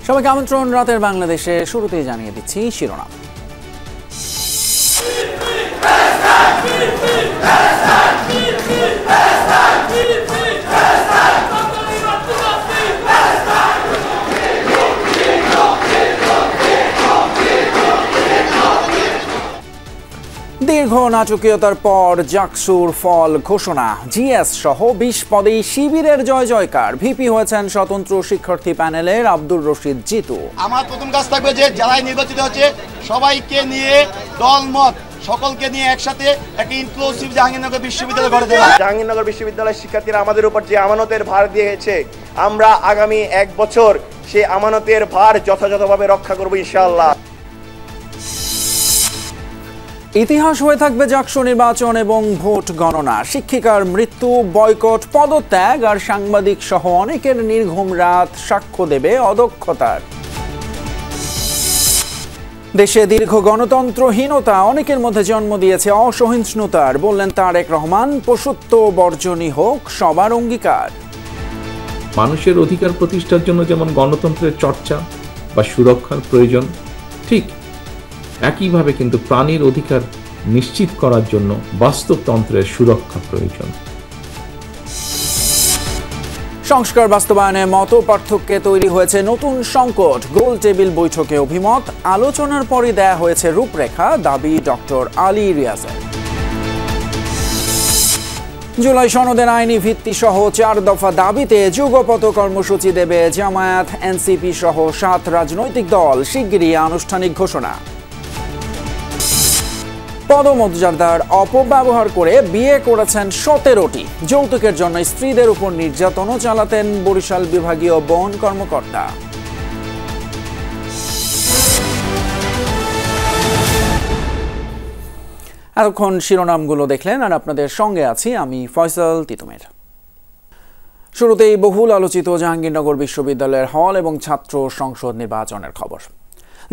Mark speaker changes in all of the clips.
Speaker 1: সবাইকে আমন্ত্রণ রাতের বাংলাদেশে। শুরুতেই জানিয়ে দিচ্ছি শিরোনাম। দীর্ঘ নাটকীয়তার পর জাকসুর ফল ঘোষণা। জিএস সহ 20 পদেই শিবিরের জয় জয়কার। ভিপি হয়েছেন স্বতন্ত্র শিক্ষার্থী প্যানেলের আব্দুর রশিদ জিতু।
Speaker 2: আমার প্রথম কাজ থাকবে যে যারাই নির্বাচিত হচ্ছে সবাইকে নিয়ে দলমত সকলকে নিয়ে একসাথে একটা ইনক্লুসিভ জাহাঙ্গীরনগর বিশ্ববিদ্যালয় গড়ে দেওয়া।
Speaker 3: জাহাঙ্গীরনগর বিশ্ববিদ্যালয়ের শিক্ষার্থীরা আমাদের উপর যে আমানতের ভার দিয়েছে, আমরা আগামী 1 বছর সেই আমানতের ভার যথাযথভাবে রক্ষা করব ইনশাআল্লাহ।
Speaker 1: ইতিহাস হয়ে থাকবে জাকসু নির্বাচন এবং ভোট গণনা। শিক্ষিকার মৃত্যু, বয়কট, পদত্যাগ আর সাংবাদিক সহ অনেকের নির্ঘুম রাত সাক্ষ্য দেবে অদক্ষতার। দেশে দীর্ঘ গণতন্ত্রহীনতা অনেকের মধ্যে জন্ম দিয়েছে অসহিষ্ণুতার, বললেন তারেক রহমান। পশুত্ব বর্জনই হোক সবার অঙ্গীকার।
Speaker 4: মানুষের অধিকার প্রতিষ্ঠার জন্য যেমন গণতন্ত্রের চর্চা বা সুরক্ষার প্রয়োজন, ঠিক একইভাবে কিন্তু প্রাণীর অধিকার নিশ্চিত করার জন্য বাস্তবতন্ত্রের সুরক্ষা প্রয়োজন।
Speaker 1: সংস্কার বাস্তবায়নে মত পার্থক্যে তৈরি হয়েছে নতুন সংকট। গোল টেবিল বৈঠকে অভিমত, আলোচনার পরই দেয়া হয়েছে রূপরেখা, দাবি ডক্টর আলী রিয়াজের। জুলাই সনদের আইনি ভিত্তি সহ 4 দফা দাবিতে যুগপৎ কর্মসূচি দেবে জামায়াত, এনসিপি সহ 7 রাজনৈতিক দল। শিগগিরই আনুষ্ঠানিক ঘোষণা। পদমর্যাদার অপব্যবহার করে বিয়ে করেছেন 17টি। যৌতুকের জন্য স্ত্রীদের উপর নির্যাতনও চালাতেন বরিশাল বিভাগীয় বন কর্মকর্তা। এতক্ষণ শিরোনামগুলো দেখলেন, আর আপনাদের সঙ্গে আছি আমি ফয়সাল তিতুমের। শুরুতেই বহুল আলোচিত জাহাঙ্গীরনগর বিশ্ববিদ্যালয়ের হল এবং ছাত্র সংসদ নির্বাচনের খবর।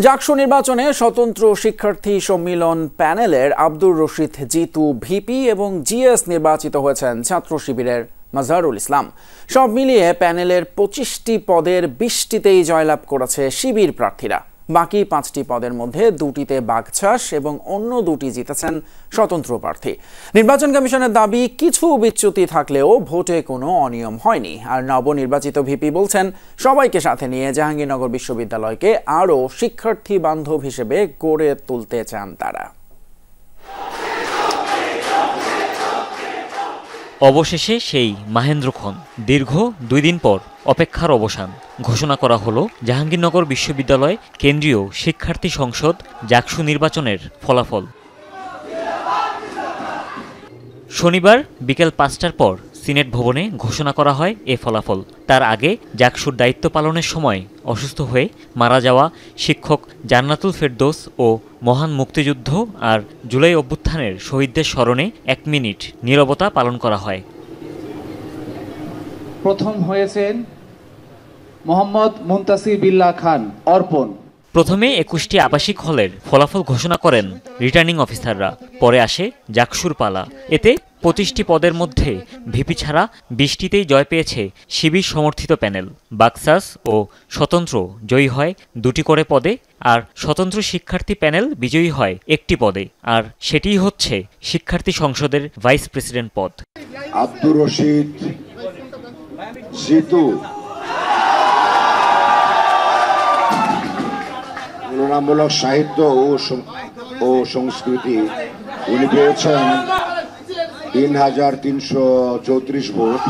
Speaker 1: জাকসু নির্বাচনে স্বতন্ত্র শিক্ষার্থী সম্মিলন প্যানেলের আব্দুর রশিদ জিতু ভিপি এবং জিএস নির্বাচিত হয়েছেন ছাত্র শিবিরের মাজহারুল ইসলাম। সব মিলিয়ে প্যানেলের 25টি পদের 20টিতেই জয়লাভ করেছে শিবির প্রার্থীরা। বাকি 5টি পদের মধ্যে 2টিতে বাগছাস এবং অন্য 2টি জিতেছেন স্বতন্ত্র প্রার্থী। নির্বাচন কমিশনের দাবি, কিছু বিচ্যুতি থাকলেও ভোটে কোনো অনিয়ম হয়নি। আর নবনির্বাচিত ভিপি বলছেন, সবাইকে সাথে নিয়ে জাহাঙ্গীরনগর বিশ্ববিদ্যালয়কে আরও শিক্ষার্থী বান্ধব হিসেবে গড়ে তুলতে চান তারা।
Speaker 5: অবশেষে সেই মাহেন্দ্রক্ষণ, দীর্ঘ 2 দিন পর অপেক্ষার অবসান। ঘোষণা করা হলো জাহাঙ্গীরনগর বিশ্ববিদ্যালয় কেন্দ্রীয় শিক্ষার্থী সংসদ জাকসু নির্বাচনের ফলাফল। শনিবার বিকেল 5টার পর সিনেট ভবনে ঘোষণা করা হয় এ ফলাফল। তার আগে জাকসুর দায়িত্ব পালনের সময় অসুস্থ হয়ে মারা যাওয়া শিক্ষক জান্নাতুল ফেরদৌস ও মহান মুক্তিযুদ্ধ আর জুলাই অভ্যুত্থানের শহীদদের স্মরণে 1 মিনিট নীরবতা পালন করা হয়।
Speaker 6: প্রথম হয়েছেন মোহাম্মদ মুনতাসির বিল্লাহ খান অর্পণ।
Speaker 5: প্রথমে 21টি আবাসিক হলের ফলাফল ঘোষণা করেন রিটার্নিং অফিসাররা। পরে আসে জাকসুর পালা। এতে 25টি পদের মধ্যে ভিপি ছাড়া 20টিতেই জয় পেয়েছে শিবির সমর্থিত প্যানেল। বাকসাস ও স্বতন্ত্র জয়ী হয় 2টি করে পদে, আর স্বতন্ত্র শিক্ষার্থী প্যানেল বিজয়ী হয় 1টি পদে, আর সেটিই হচ্ছে শিক্ষার্থী সংসদের ভাইস প্রেসিডেন্ট পদ।
Speaker 7: আব্দুর রশিদ জিতু তুলনামূলক সাহিত্য ও সংস্কৃতি, উনি পেয়েছেন 3334 ভোট।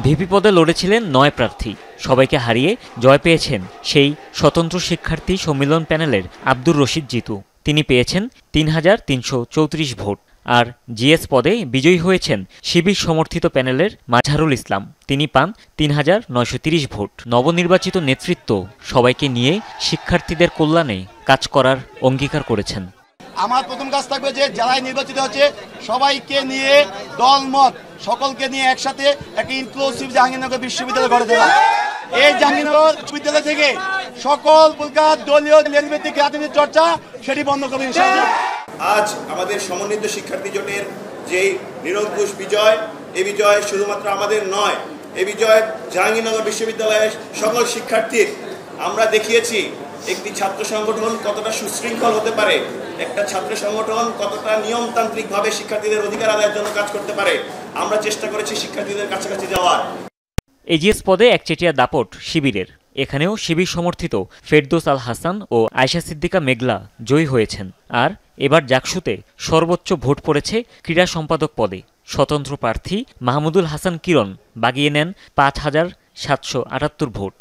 Speaker 5: ভিপি পদে লড়েছিলেন 9 প্রার্থী। সবাইকে হারিয়ে জয় পেয়েছেন সেই স্বতন্ত্র শিক্ষার্থী সম্মিলন প্যানেলের আব্দুর রশিদ জিতু। তিনি পেয়েছেন 3334 ভোট। আর জিএস পদে বিজয়ী হয়েছেন শিবির সমর্থিত প্যানেলের মাজহারুল ইসলাম। তিনি পান 3930 ভোট। নবনির্বাচিত নেতৃত্ব সবাইকে নিয়ে শিক্ষার্থীদের কল্যাণে কাজ করার অঙ্গীকার করেছেন।
Speaker 2: আমার প্রথম কাজ থাকবে যে যারাই নির্বাচিত হচ্ছে সবাইকে নিয়ে দলমত সকলকে নিয়ে একসাথে একটা ইনক্লুসিভ জাহাঙ্গীরনগর বিশ্ববিদ্যালয় গড়ে দেওয়া। এই জাহাঙ্গীরনগর বিশ্ববিদ্যালয় থেকে সকল প্রকার দলীয় লেনভিত্তিক রাজনীতির চর্চা সেটি বন্ধ করবে ইনশাআল্লাহ।
Speaker 3: আজ আমাদের সমন্বিত শিক্ষার্থী জোটের যে নিরঙ্কুশ বিজয়, এই বিজয় শুধুমাত্র আমাদের নয়, এই বিজয় জাহাঙ্গীরনগর বিশ্ববিদ্যালয়ের সকল শিক্ষার্থীর। আমরা দেখিয়েছি একটি ছাত্র সংগঠন কতটা সুশৃঙ্খল হতে পারে, একটা ছাত্র সংগঠন কতটা নিয়মতান্ত্রিকভাবে শিক্ষার্থীদের অধিকার আদায়ের জন্য কাজ করতে পারে। আমরা চেষ্টা করেছি শিক্ষার্থীদের কাছাকাছি যাওয়ার।
Speaker 5: এজিএস পদে একচেটিয়া দাপট শিবিরের। এখানেও শিবির সমর্থিত ফেরদৌস আল হাসান ও আয়শা সিদ্দিকা মেঘলা জয়ী হয়েছেন। আর এবার জাকসুতে সর্বোচ্চ ভোট পড়েছে ক্রীড়া সম্পাদক পদে। স্বতন্ত্র প্রার্থী মাহমুদুল হাসান কিরণ বাগিয়ে নেন 5,778 ভোট।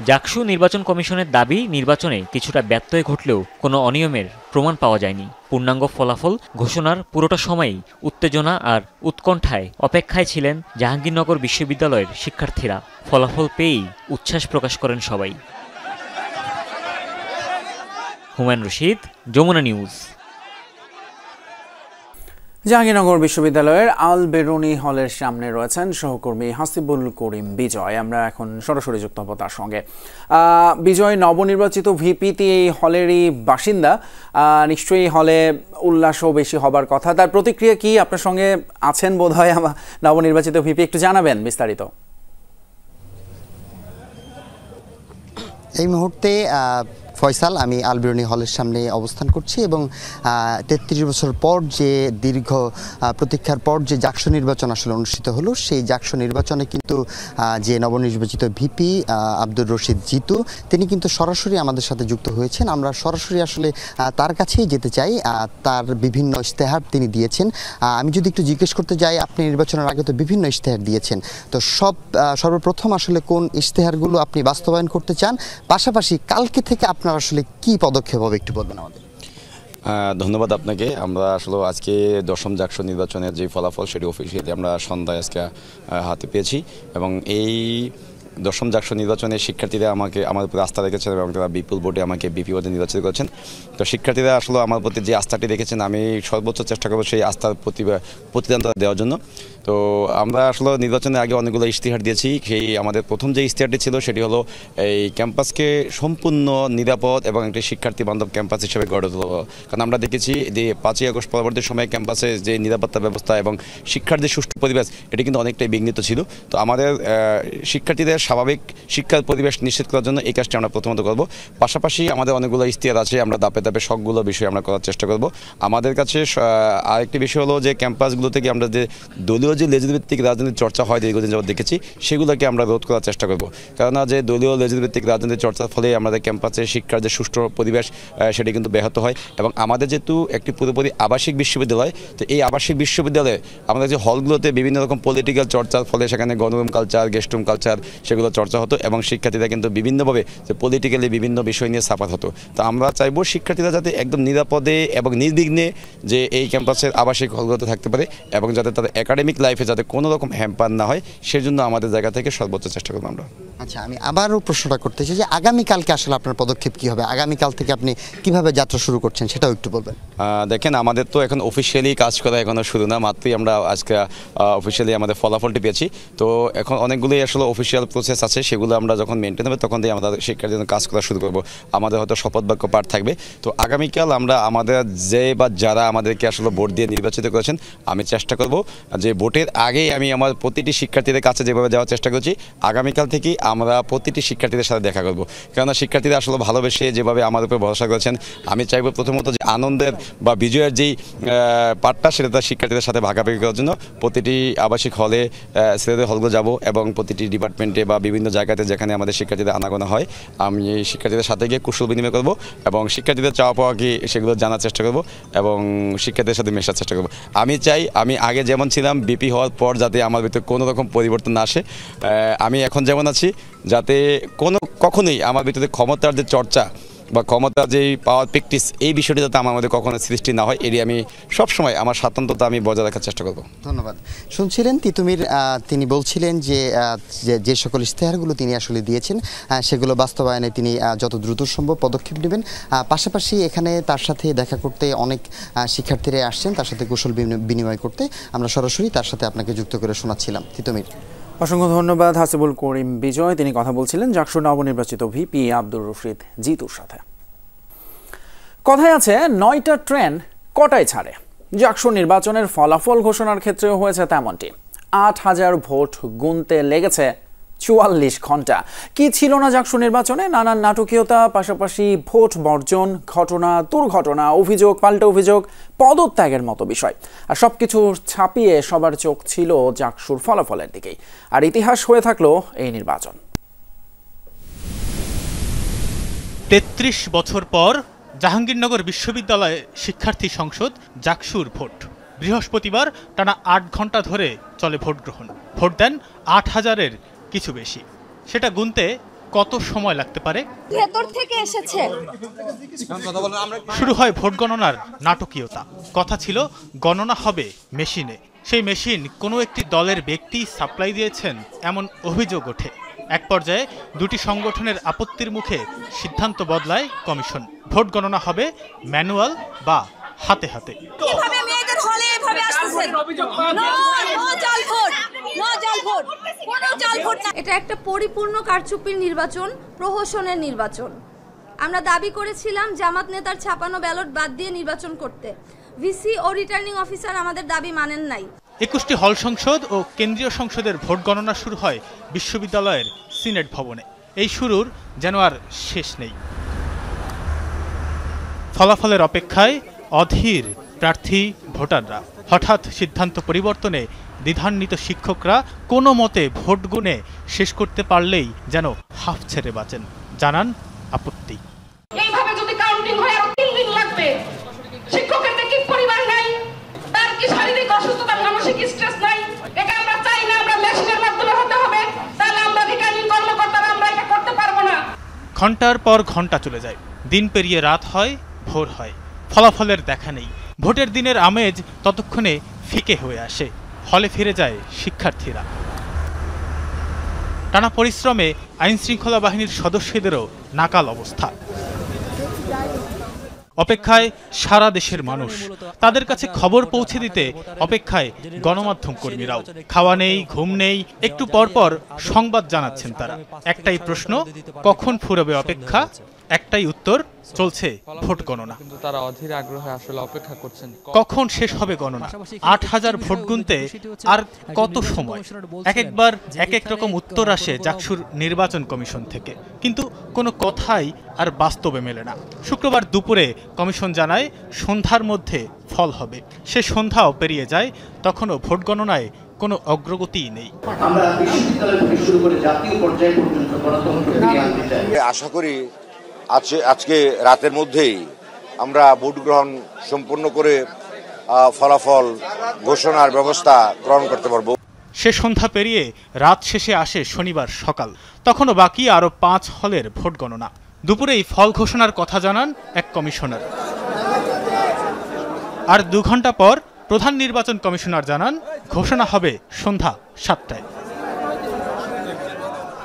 Speaker 5: জাকসু নির্বাচন কমিশনের দাবি, নির্বাচনে কিছুটা ব্যত্যয় ঘটলেও কোনো অনিয়মের প্রমাণ পাওয়া যায়নি। পূর্ণাঙ্গ ফলাফল ঘোষণার পুরোটা সময়ই উত্তেজনা আর উৎকণ্ঠায় অপেক্ষায় ছিলেন জাহাঙ্গীরনগর বিশ্ববিদ্যালয়ের শিক্ষার্থীরা। ফলাফল পেয়েই উচ্ছ্বাস প্রকাশ করেন সবাই। হুমায়ুন রশিদ, যমুনা নিউজ।
Speaker 1: জাহাঙ্গীরনগর বিশ্ববিদ্যালয়ের আল বেরুনি হলের সামনে রয়েছেন সহকর্মী হাসিবুল করিম বিজয়। আমরা এখন সরাসরি যুক্ত হব তার সঙ্গে। বিজয় নবনির্বাচিত ভিপি এই হলেরই বাসিন্দা, নিশ্চয়ই হলে উল্লাসও বেশি হবার কথা। তার প্রতিক্রিয়া কি? আপনার সঙ্গে আছেন বোধহয় নবনির্বাচিত ভিপি, একটু জানাবেন বিস্তারিত।
Speaker 8: এই মুহূর্তে ফয়সাল, আমি আল বেরুনি হলের সামনে অবস্থান করছি এবং 33 বছর পর যে দীর্ঘ প্রতীক্ষার পর যে জাকসু নির্বাচন আসলে অনুষ্ঠিত হলো, সেই জাকসু নির্বাচনে কিন্তু যে নবনির্বাচিত ভিপি আব্দুর রশিদ জিতু, তিনি কিন্তু সরাসরি আমাদের সাথে যুক্ত হয়েছেন। আমরা সরাসরি আসলে তার কাছেই যেতে চাই। তার বিভিন্ন ইশতেহার তিনি দিয়েছেন। আমি যদি একটু জিজ্ঞেস করতে যাই, আপনি নির্বাচনের আগে তো বিভিন্ন ইশতেহার দিয়েছেন, তো সর্বপ্রথম আসলে কোন ইশতেহারগুলো আপনি বাস্তবায়ন করতে চান, পাশাপাশি কালকে থেকে আপনার আসলে কি পদক্ষেপ হবে একটু বলবেন আমাদের।
Speaker 9: ধন্যবাদ আপনাকে। আমরা আসলে আজকে 10ম জাকসু নির্বাচনের যে ফলাফল সেটি অফিসিয়ালি আমরা সন্ধ্যায় আজকে হাতে পেয়েছি এবং এই 10ম জাকসু নির্বাচনে শিক্ষার্থীরা আমার উপর আস্থা রেখেছেন এবং তারা বিপুল ভোটে আমাকে বিপি পদে নির্বাচিত করেছেন। তো শিক্ষার্থীরা আসলে আমার প্রতি যে আস্থাটি রেখেছেন, আমি সর্বোচ্চ চেষ্টা করব সেই আস্থার প্রতিদান দেওয়ার জন্য। তো আমরা আসলে নির্বাচনের আগে অনেকগুলো ইশতেহার দিয়েছি। সেই আমাদের প্রথম যে ইশতেহারটি ছিল সেটি হলো এই ক্যাম্পাসকে সম্পূর্ণ নিরাপদ এবং একটি শিক্ষার্থী বান্ধব ক্যাম্পাস হিসেবে গড়ে তোলা। কারণ আমরা দেখেছি যে 5ই আগস্ট পরবর্তী সময়ে ক্যাম্পাসে যে নিরাপত্তা ব্যবস্থা এবং শিক্ষার্থীর সুষ্ঠু পরিবেশ, এটি কিন্তু অনেকটাই বিঘ্নিত ছিল। তো আমাদের শিক্ষার্থীদের স্বাভাবিক শিক্ষার পরিবেশ নিশ্চিত করার জন্য এই কাজটি আমরা প্রথমত করব। পাশাপাশি আমাদের অনেকগুলো ইশতেহার আছে, আমরা ধাপে ধাপে সবগুলো বিষয় আমরা করার চেষ্টা করব। আমাদের কাছে আরেকটি বিষয় হলো যে ক্যাম্পাসগুলো থেকে আমরা যে দলীয় যে লেজভিত্তিক রাজনীতির চর্চা হয় দীর্ঘদিন যাবত দেখেছি, সেগুলোকে আমরা রোধ করার চেষ্টা করব। কেননা যে দলীয় লেজভিত্তিক রাজনীতির চর্চার ফলে আমাদের ক্যাম্পাসে শিক্ষার যে সুষ্ঠু পরিবেশ সেটি কিন্তু ব্যাহত হয়। এবং আমাদের যেহেতু একটি পুরোপুরি আবাসিক বিশ্ববিদ্যালয়, তো এই আবাসিক বিশ্ববিদ্যালয়ে আমাদের যে হলগুলোতে বিভিন্ন রকম পলিটিক্যাল চর্চার ফলে সেখানে গণরুম কালচার, গেস্ট রুম কালচার সেগুলো চর্চা হতো এবং শিক্ষার্থীরা কিন্তু বিভিন্নভাবে যে পলিটিক্যালি বিভিন্ন বিষয় নিয়ে সাফার হতো। তো আমরা চাইব শিক্ষার্থীরা যাতে একদম নিরাপদে এবং নির্বিঘ্নে যে এই ক্যাম্পাসের আবাসিক হলগুলোতে থাকতে পারে এবং যাতে তাদের একাডেমিক লাইফে যাতে কোনো রকম হ্যাম্পার না হয়, সেজন্য আমাদের জায়গা থেকে সর্বোচ্চ চেষ্টা করবো আমরা।
Speaker 8: আচ্ছা, আমি আবারও প্রশ্নটা করতে চাই যে আগামীকালকে আসলে আপনার পদক্ষেপ কী হবে? আগামীকাল থেকে আপনি কিভাবে যাত্রা শুরু করছেন সেটাও একটু বলবেন।
Speaker 9: দেখেন, আমাদের তো এখন অফিসিয়ালি কাজ করা এখনও শুরু না, মাত্রই আমরা আজকে অফিসিয়ালি আমাদের ফলাফলটি পেয়েছি। তো এখন অনেকগুলোই আসলে অফিসিয়াল প্রসেস আছে, সেগুলো আমরা যখন মেনটেন হবে তখন দিয়ে আমাদের শিক্ষার্থীর জন্য কাজ করা শুরু করব। আমাদের হয়তো শপথ বাক্য পাঠ থাকবে। তো আগামীকাল আমরা আমাদের যে বা যারা আমাদেরকে আসলে ভোট দিয়ে নির্বাচিত করেছেন, আমি চেষ্টা করব যে ভোটের আগেই আমি আমার প্রতিটি শিক্ষার্থীদের কাছে যেভাবে যাওয়ার চেষ্টা করছি, আগামীকাল থেকেই আমরা প্রতিটি শিক্ষার্থীদের সাথে দেখা করব। কেননা শিক্ষার্থীরা আসলে ভালোবেসে যেভাবে আমাদের উপর ভরসা করেছেন, আমি চাইব প্রথমত যে আনন্দের বা বিজয়ের যেই পাঠটা সেটা তার শিক্ষার্থীদের সাথে ভাগাভাগি করার জন্য প্রতিটি আবাসিক হলে ছেলেদের হলগুলো যাব এবং প্রতিটি ডিপার্টমেন্টে বা বিভিন্ন জায়গাতে যেখানে আমাদের শিক্ষার্থীদের আনাগোনা হয়, আমি শিক্ষার্থীদের সাথে গিয়ে কুশল বিনিময় করব এবং শিক্ষার্থীদের চাওয়া পাওয়া কি সেগুলো জানার চেষ্টা করব এবং শিক্ষার্থীদের সাথে মেশার চেষ্টা করব। আমি চাই আমি আগে যেমন ছিলাম বিপি হওয়ার পর যাতে আমার ভিতরে কোনো রকম পরিবর্তন না আসে। আমি এখন যেমন আছি যাতে কখনোই আমার ভিতরে ক্ষমতার যে চর্চা বা ক্ষমতা যেই পাওয়ার প্র্যাকটিস, এই বিষয়টি যাতে আমার মধ্যে কখনো সৃষ্টি না হয়, এটি আমি সবসময় আমার স্বাতন্ত্রতা আমি বজায় রাখার চেষ্টা করব।
Speaker 8: ধন্যবাদ। শুনছিলেন তিতুমির, তিনি বলছিলেন যে সকল ইশতেহারগুলো তিনি আসলে দিয়েছেন সেগুলো বাস্তবায়নে তিনি যত দ্রুত সম্ভব পদক্ষেপ নেবেন। পাশাপাশি এখানে তার সাথে দেখা করতে অনেক শিক্ষার্থীরা আসছেন, তার সাথে কুশল বিনিময় করতে। আমরা সরাসরি তার সাথে আপনাকে যুক্ত করে শোনাচ্ছিলাম। তিতুমির,
Speaker 1: অসংখ্য ধন্যবাদ হাসিবুল করিম বিজয়। তিনি কথা বলছিলেন জাকসু নবনির্বাচিত ভিপি আব্দুর রশিদ জিতুর সাথে। কথায় আছে 9টা ট্রেন কটায় ছাড়ে। জাকসু নির্বাচনের ফলাফল ঘোষণার ক্ষেত্রেও হয়েছে তেমনটি। 8,000 ভোট গুনতে লেগেছে 44 ঘন্টা। কি ছিল না জাকসু নির্বাচনে? নানান নাটকীয়তা, পাশাপাশি ভোট বর্জন, ঘটনা, দুর্ঘটনা, অভিযোগ, পাল্টা অভিযোগ, পদত্যাগের মতো বিষয়। আর সবকিছু ছাপিয়ে সবার চোখ ছিল জাকসুর ফলাফলের দিকেই। আর ইতিহাস হয়ে থাকলো এই নির্বাচন।
Speaker 10: ৩৩ বছর পর জাহাঙ্গীরনগর বিশ্ববিদ্যালয়ে শিক্ষার্থী সংসদ জাকসুর ভোট। বৃহস্পতিবার টানা ৮ ঘন্টা ধরে চলে ভোট গ্রহণ। ভোট দেন ৮,000-এর কিছু বেশি। সেটা গুনতে কত সময় লাগতে পারে?
Speaker 11: ভেতর থেকে এসেছে।
Speaker 10: শুরু হয় ভোট গণনার নাটকীয়তা। কথা ছিল গণনা হবে মেশিনে। সেই মেশিন কোনো একটি দলের ব্যক্তি সাপ্লাই দিয়েছেন এমন অভিযোগ ওঠে। এক পর্যায়ে দুটি সংগঠনের আপত্তির মুখে সিদ্ধান্ত বদলায় কমিশন। ভোট গণনা হবে ম্যানুয়াল বা হাতে হাতে।
Speaker 11: এটা একটা পরিপূর্ণ কারচুপির নির্বাচন, প্রহসনের নির্বাচন। আমরা দাবি করেছিলাম জামাত নেতার ছাপানো ব্যালট বাদ দিয়ে নির্বাচন করতে। ভিসি ও রিটার্নিং অফিসার আমাদের দাবি মানেন নাই।
Speaker 10: 21টি হল সংসদ ও কেন্দ্রীয় সংসদের ভোট গণনা শুরু হয় বিশ্ববিদ্যালয়ের সিনেট ভবনে। এই শুরুর যেন আর শেষ নেই। ফলাফলের অপেক্ষায় অধীর প্রার্থী ভোটাররা। হঠাৎ সিদ্ধান্ত পরিবর্তনে দ্বিধান্বিত শিক্ষকরা কোনো মতে ভোট গুনে শেষ করতে পারলেই যেন হাফ ছেড়ে বাঁচেন। জানান আপত্তি।
Speaker 12: এইভাবে যদি কাউন্টিং হয় আরো 3 দিন লাগবে। শিক্ষকের কি পরিবার নাই, তার কি শারীরিক অসুস্থতা, মানসিক স্ট্রেস নাই? এটা আমরা চাই না। আমরা মেশিনের মাধ্যমে হতে হবে, তাহলে আমরা রিটার্নিং কর্মকর্তারা আমরা এটা করতে পারবো না।
Speaker 10: ঘন্টার পর ঘন্টা চলে যায়, দিন পেরিয়ে রাত হয়, ভোর হয়, ফলাফলের দেখা নেই। ভোটের দিনের আমেজ ততক্ষণে ফিকে হয়ে আসে। হলে ফিরে যায় শিক্ষার্থীরা। টানা পরিশ্রমে আইন শৃঙ্খলা বাহিনীর সদস্যদেরও নাকাল অবস্থা। অপেক্ষায় সারা দেশের মানুষ। তাদের কাছে খবর পৌঁছে দিতে অপেক্ষায় গণমাধ্যম কর্মীরাও। খাওয়া নেই, ঘুম নেই, একটু পরপর সংবাদ জানাচ্ছেন তারা। একটাই প্রশ্ন, কখন ফুরবে অপেক্ষা? একটাই উত্তর, চলছে ভোট গণনা।
Speaker 13: কিন্তু তারা অধীর আগ্রহে আসলে অপেক্ষা করছেন
Speaker 10: কখন শেষ হবে গণনা। 8,000 ভোট গুনতে আর কত সময়? একবার এক এক রকম উত্তর আসে জাকসুর নির্বাচন কমিশন থেকে, কিন্তু কোনো কথাই আর বাস্তবে মেলে না। শুক্রবার দুপুরে কমিশন জানায় সন্ধ্যার মধ্যে ফল হবে। সে সন্ধ্যাও পেরিয়ে যায়, তখনও ভোট গণনায় কোনো অগ্রগতিই নেই।
Speaker 14: আমরা বিশ্ববিদ্যালয় থেকে শুরু করে জাতীয় পর্যায়ে পর্যন্ত গণতন্ত্র ফিরিয়ে আনতে চাই।
Speaker 7: আশা করি আজকে রাতের মধ্যেই আমরা ভোট গ্রহণ সম্পূর্ণ করে ফলাফল ঘোষণার ব্যবস্থা গ্রহণ করতে পারব।
Speaker 10: সে সন্ধ্যা পেরিয়ে রাত শেষে আসে শনিবার সকাল। তখনও বাকি আরও 5 হলের ভোট গণনা। দুপুরেই ফল ঘোষণার কথা জানান এক কমিশনার। আর 2 ঘন্টা পর প্রধান নির্বাচন কমিশনার জানান ঘোষণা হবে সন্ধ্যা 7টায়।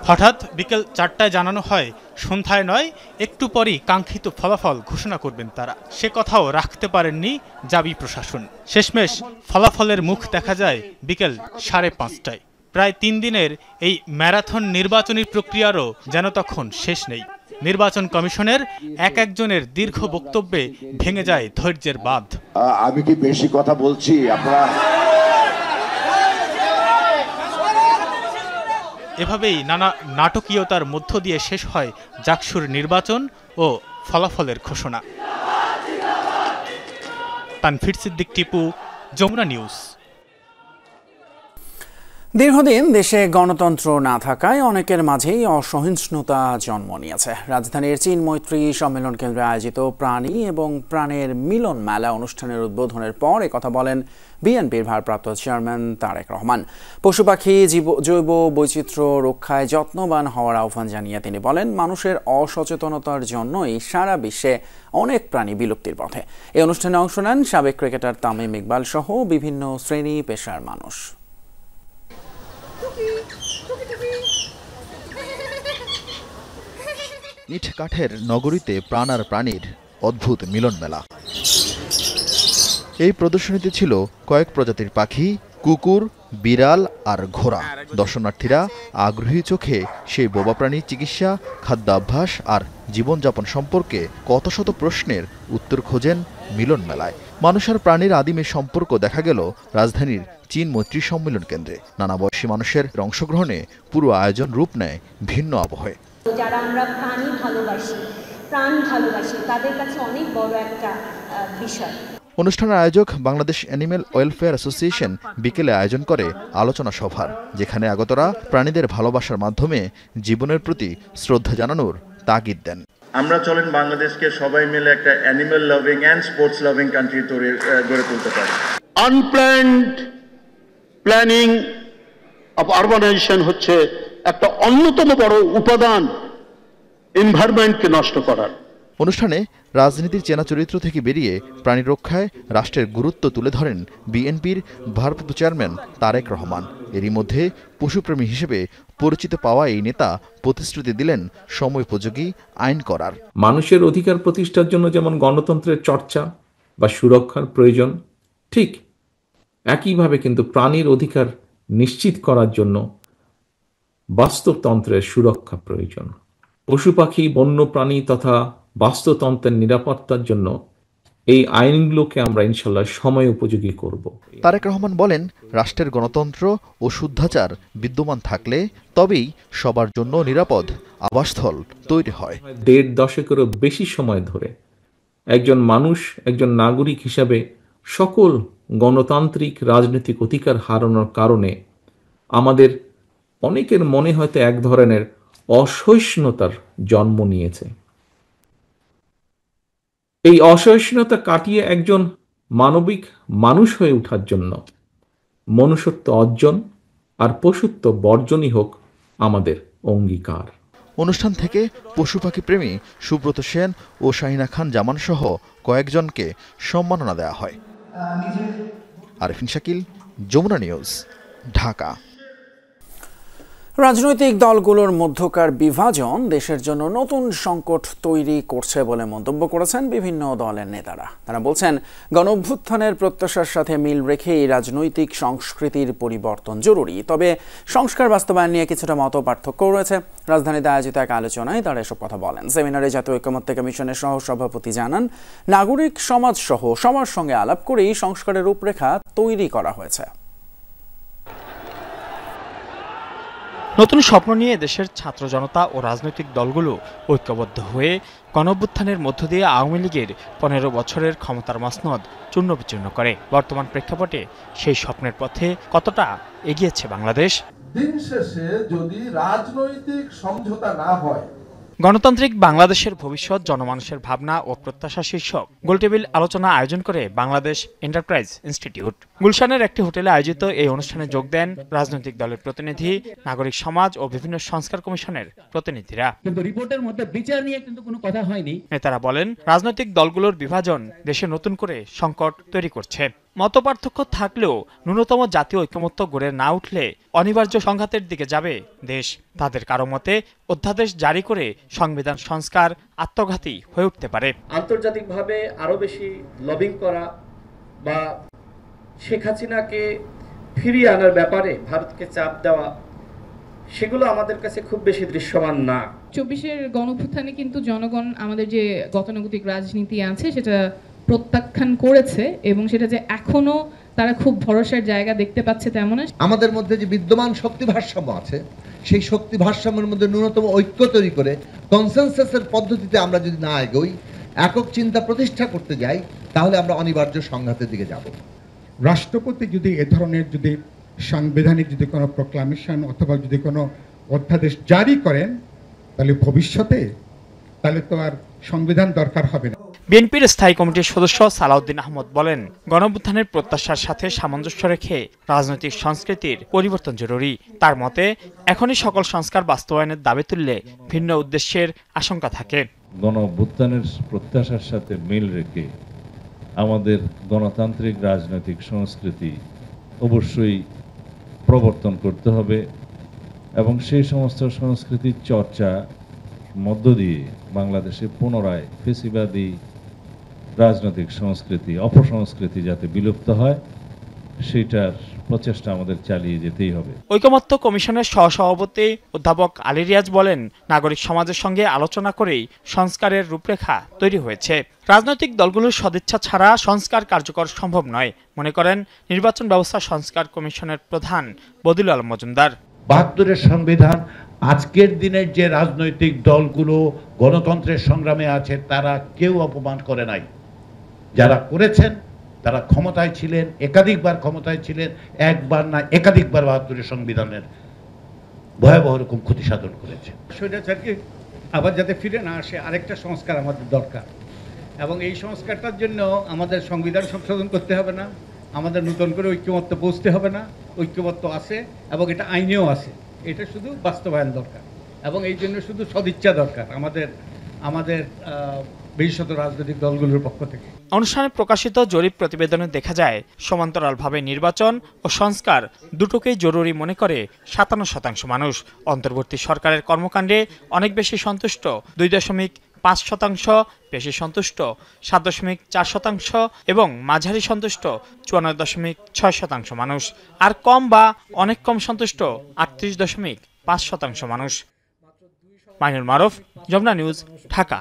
Speaker 10: হঠাৎ বিকেল 4টায় জানানো হয় সন্ধ্যায় নয়, একটু পরই কাঙ্ক্ষিত ফলাফল ঘোষণা করবেন তারা। সে কথাও রাখতে পারেননি জাবি প্রশাসন। শেষমেশ ফলাফলের মুখ দেখা যায় বিকেল 5:30টায়। প্রায় 3 দিনের এই ম্যারাথন নির্বাচনী প্রক্রিয়ারও যেন তখন শেষ নেই। নির্বাচন কমিশনের একজনের দীর্ঘ বক্তব্যে ভেঙে যায় ধৈর্যের বাঁধ।
Speaker 7: আমি কি বেশি কথা বলছি? আপনারা
Speaker 10: এভাবেই নানা নাটকীয়তার মধ্য দিয়ে শেষ হয় জাকসুর নির্বাচন ও ফলাফলের ঘোষণা। তানভীর সিদ্দিক, টিপু, যমুনা নিউজ।
Speaker 1: দীর্ঘদিন দেশে গণতন্ত্র না থাকায় অনেকের মাঝেই অসহিষ্ণুতা জন্ম নিয়েছে। রাজধানীর চীন মৈত্রী সম্মেলন কেন্দ্রে আয়োজিত প্রাণী এবং প্রাণের মিলন মেলা অনুষ্ঠানের উদ্বোধনের পর একথা বলেন বিএনপির ভারপ্রাপ্ত চেয়ারম্যান তারেক রহমান। পশু পাখি জৈব বৈচিত্র্য রক্ষায় যত্নবান হওয়ার আহ্বান জানিয়ে তিনি বলেন, মানুষের অসচেতনতার জন্যই সারা বিশ্বে অনেক প্রাণী বিলুপ্তির পথে। এই অনুষ্ঠানে অংশ নেন সাবেক ক্রিকেটার তামিম ইকবাল সহ বিভিন্ন শ্রেণী পেশার মানুষ।
Speaker 15: ইট কাঠের নগরীতে প্রাণ আর প্রাণীর অদ্ভুত মিলন মেলা। এই প্রদর্শনীতে ছিল কয়েক প্রজাতির পাখি, কুকুর, বিড়াল আর ঘোড়া। দর্শনার্থীরা আগ্রহী চোখে সেই বোবা প্রাণীর চিকিৎসা, খাদ্যাভ্যাস আর জীবনযাপন সম্পর্কে কত শত প্রশ্নের উত্তর খোঁজেন মিলন মেলায়। মানুষ আর প্রাণীর আদিমের সম্পর্ক দেখা গেল রাজধানীর চীন মৈত্রী সম্মেলন কেন্দ্রে। নানা বয়সী মানুষের অংশগ্রহণে পুরো আয়োজন রূপ নেয় ভিন্ন আবহে।
Speaker 16: যারা আমরা প্রাণ ভালোবাসি তাদের কাছে অনেক বড় একটা বিষয়।
Speaker 15: অনুষ্ঠানের আয়োজক বাংলাদেশ অ্যানিম্যাল ওয়েলফেয়ার অ্যাসোসিয়েশন বিকেলে আয়োজন করে আলোচনা সভার, যেখানে আগতরা প্রাণীদের ভালোবাসার মাধ্যমে জীবনের প্রতি শ্রদ্ধা জানানোর তাগিদ দেন।
Speaker 17: আমরা চলেন বাংলাদেশকে সবাই মিলে একটা animal loving and sports loving country গড়ে তুলতে পারি।
Speaker 18: আনপ্ল্যান্ড প্ল্যানিং অফ আরবানাইজেশন হচ্ছে একটা অন্যতম বড় উপাদান এনভায়রনমেন্টকে নষ্ট করার।
Speaker 15: অনুষ্ঠানে রাজনীতির চেনা চরিত্র থেকে বেরিয়ে প্রাণী রক্ষায় রাষ্ট্রের গুরুত্ব তুলে ধরেন বিএনপির ভারপ্রাপ্ত চেয়ারম্যান তারেক রহমান। এরই মধ্যে পশুপ্রেমী হিসেবে পরিচিত পাওয়া এই নেতা প্রতিশ্রুতি দিলেন সময়োপযোগী আইন করার।
Speaker 4: মানুষের অধিকার প্রতিষ্ঠার জন্য যেমন গণতন্ত্রের চর্চা বা সুরক্ষার প্রয়োজন, ঠিক একইভাবে কিন্তু প্রাণীর অধিকার নিশ্চিত করার জন্য বাস্তুতন্ত্রের সুরক্ষা প্রয়োজন। পশু পাখি, বন্যপ্রাণী তথা বাস্তুতন্ত্রের নিরাপত্তার জন্য এই আইনগুলোকে আমরা ইনশাল্লাহ সময় উপযোগী করব।
Speaker 15: তারেক রহমান বলেন, রাষ্ট্রের গণতন্ত্র ও শুদ্ধাচার বিদ্যমান থাকলে তবেই সবার জন্য নিরাপদ আবাসস্থল তৈরি হয়।
Speaker 4: ১.৫ দশকেরও বেশি সময় ধরে একজন মানুষ, একজন নাগরিক হিসাবে সকল গণতান্ত্রিক রাজনৈতিক অধিকার হারানোর কারণে আমাদের অনেকের মনে হয়তো এক ধরনের অসহিষ্ণুতার জন্ম নিয়েছে। এই অসহিষ্ণুতা কাটিয়ে একজন মানবিক মানুষ হয়ে ওঠার জন্য মনুষ্যত্ব অর্জন আর পশুত্ব বর্জনই হোক আমাদের অঙ্গীকার।
Speaker 15: অনুষ্ঠান থেকে পশু পাখি প্রেমী সুব্রত সেন ও শাহিনা খান জামান সহ কয়েকজনকে সম্মাননা দেওয়া হয়। আরিফিন শাকিল, যমুনা নিউজ, ঢাকা।
Speaker 1: রাজনৈতিক দলগুলোর মধ্যকার বিভাজন দেশের জন্য নতুন সংকট তৈরি করছে বলে মন্তব্য করেছেন বিভিন্ন দলের নেতারা। তারা বলছেন, গণঅভ্যুত্থানের প্রত্যাশার সাথে মিল রেখেই রাজনৈতিক সংস্কৃতির পরিবর্তন জরুরি। তবে সংস্কার বাস্তবায়ন নিয়ে কিছুটা মত পার্থক্য রয়েছে। রাজধানীতে আয়োজিত এক আলোচনায় তারা এসব কথা বলেন। সেমিনারে জাতীয় ঐক্যমত্য কমিশনের সহ সভাপতি জানান, নাগরিক সমাজ সহ সবার সঙ্গে আলাপ করেই সংস্কারের রূপরেখা তৈরি করা হয়েছে।
Speaker 10: নতুন স্বপ্ন নিয়ে দেশের ছাত্র জনতা ও রাজনৈতিক দলগুলো ঐক্যবদ্ধ হয়ে গণঅভ্যুত্থানের মধ্য দিয়ে আওয়ামী লীগের ১৫ বছরের ক্ষমতার মসনদ চূর্ণ বিচূর্ণ করে। বর্তমান প্রেক্ষাপটে সেই স্বপ্নের পথে কতটা এগিয়েছে বাংলাদেশ?
Speaker 19: দিন শেষে যদি রাজনৈতিক সমঝোতা না হয়,
Speaker 10: গণতান্ত্রিক বাংলাদেশের ভবিষ্যৎ, জনমানুষের ভাবনা ও প্রত্যাশা শীর্ষক গোলটেবিল আলোচনা আয়োজন করে বাংলাদেশ এন্টারপ্রাইজ ইনস্টিটিউট। গুলশানের একটি হোটেলে আয়োজিত এই অনুষ্ঠানে যোগ দেন রাজনৈতিক দলের প্রতিনিধি, নাগরিক সমাজ ও বিভিন্ন সংস্কার কমিশনের প্রতিনিধিরা।
Speaker 20: কিন্তু রিপোর্টের মধ্যে বিচার নিয়ে কিন্তু কোনো কথা হয়নি।
Speaker 10: নেতারা বলেন, রাজনৈতিক দলগুলোর বিভাজন দেশে নতুন করে সংকট তৈরি করছে। মতপার্থক্য থাকলেও ন্যূনতম জাতীয় ঐক্যমত্য গড়ে না উঠলে অনিবার্য সংঘাতের দিকে যাবে দেশ। তাদের কারো মতে অধ্যাদেশ জারি করে সংবিধান সংস্কার আত্মঘাতী হয়ে উঠতে পারে।
Speaker 20: আন্তর্জাতিকভাবে আরো বেশি লবিং করা বা শেখ হাসিনাকে ফিরিয়ে আনার ব্যাপারে ভারতকে চাপ দেওয়া, সেগুলো আমাদের কাছে খুব বেশি দৃশ্যমান না।
Speaker 21: ২৪-এর গণঅভ্যুত্থানে কিন্তু জনগণ আমাদের যে গতানুগতিক রাজনীতি আছে সেটা প্রত্যাখ্যান করেছে এবং সেটা যে এখনো তারা খুব ভরসার জায়গা দেখতে পাচ্ছে তেমন না।
Speaker 22: আমাদের মধ্যে যে বিদ্যমান শক্তি ভারসাম্য আছে, সেই শক্তি ভারসাম্যের মধ্যে ন্যূনতম ঐক্য তৈরি করে কনসেনসাসের পদ্ধতিতে আমরা যদি না এগোই, একক চিন্তা প্রতিষ্ঠা করতে যাই, তাহলে আমরা অনিবার্য সংঘাতের দিকে যাব।
Speaker 23: রাষ্ট্রপতি যদি এ ধরনের যদি সাংবিধানিক যদি কোনো প্রোক্লামেশন অথবা যদি কোনো অধ্যাদেশ জারি করেন, তাহলে ভবিষ্যতে তাহলে তো আর সংবিধান দরকার হবে না।
Speaker 10: বিএনপির স্থায়ী কমিটির সদস্য সালাউদ্দিন আহমদ বলেন, গণঅভ্যুত্থানের প্রত্যাশার সাথে সামঞ্জস্য রেখে রাজনৈতিক সংস্কৃতির পরিবর্তন জরুরি। তার মতে, এখনই সকল সংস্কার বাস্তবায়নের দাবি তুললে ভিন্ন উদ্দেশ্যের আশঙ্কা থাকে।
Speaker 24: গণঅভ্যুত্থানের প্রত্যাশার সাথে মিল রেখে আমাদের গণতান্ত্রিক রাজনৈতিক সংস্কৃতি অবশ্যই প্রবর্তন করতে হবে এবং সেই সমস্ত সংস্কৃতির চর্চা মধ্য দিয়ে বাংলাদেশে পুনরায় ফেসিবাদী রাজনৈতিক সংস্কৃতি, অপসংস্কৃতি যাতে বিলুপ্ত হয়, সেটার প্রচেষ্টা আমাদের চালিয়ে যেতেই হবে।
Speaker 10: ঐকমত্য কমিশনের সহসভাপতি অধ্যাপক আলী রিয়াজ বলেন, নাগরিক সমাজের সঙ্গে আলোচনা করেই সংস্কারের রূপরেখা তৈরি হয়েছে। রাজনৈতিক দলগুলোর সদিচ্ছা ছাড়া সংস্কার কার্যকর সম্ভব নয় মনে করেন নির্বাচন ব্যবস্থা সংস্কার কমিশনের প্রধান বদিউল আলম মজুমদার।
Speaker 2: ৭২-এর সংবিধান আজকের দিনের যে রাজনৈতিক দলগুলো গণতন্ত্রের সংগ্রামে আছে তারা কেউ অপমান করে নাই। যারা করেছেন তারা ক্ষমতায় ছিলেন, একাধিকবার ক্ষমতায় ছিলেন, একবার না একাধিকবার ৭২-এর সংবিধানের ভয়াবহ রকম ক্ষতি সাধন করেছে।
Speaker 23: স্বৈরাচারকে আবার যাতে ফিরে না আসে আরেকটা সংস্কার আমাদের দরকার, এবং এই সংস্কারটার জন্য আমাদের সংবিধান সংশোধন করতে হবে না, আমাদের নতুন করে ঐক্যমত্য পৌঁছতে হবে না, ঐক্যমত্য আছে এবং এটা আইনেও আছে, এটা শুধু বাস্তবায়ন দরকার এবং এই জন্য শুধু সদিচ্ছা দরকার আমাদের বিশেষত রাজনৈতিক দলগুলোর পক্ষ থেকে।
Speaker 10: অনুষ্ঠানে প্রকাশিত জরিপ প্রতিবেদনে দেখা যায় সমান্তরালভাবে নির্বাচন ও সংস্কার দুটোকেই জরুরি মনে করে ৫৭% মানুষ। অন্তর্বর্তী সরকারের কর্মকাণ্ডে অনেক বেশি সন্তুষ্ট ২.৫%, বেশি সন্তুষ্ট ৭.৪% এবং মাঝারি সন্তুষ্ট ৫৪.৬% মানুষ, আর কম বা অনেক কম সন্তুষ্ট ৩৮.৫% মানুষ। মাইনুল মারুফ, যমুনা নিউজ, ঢাকা।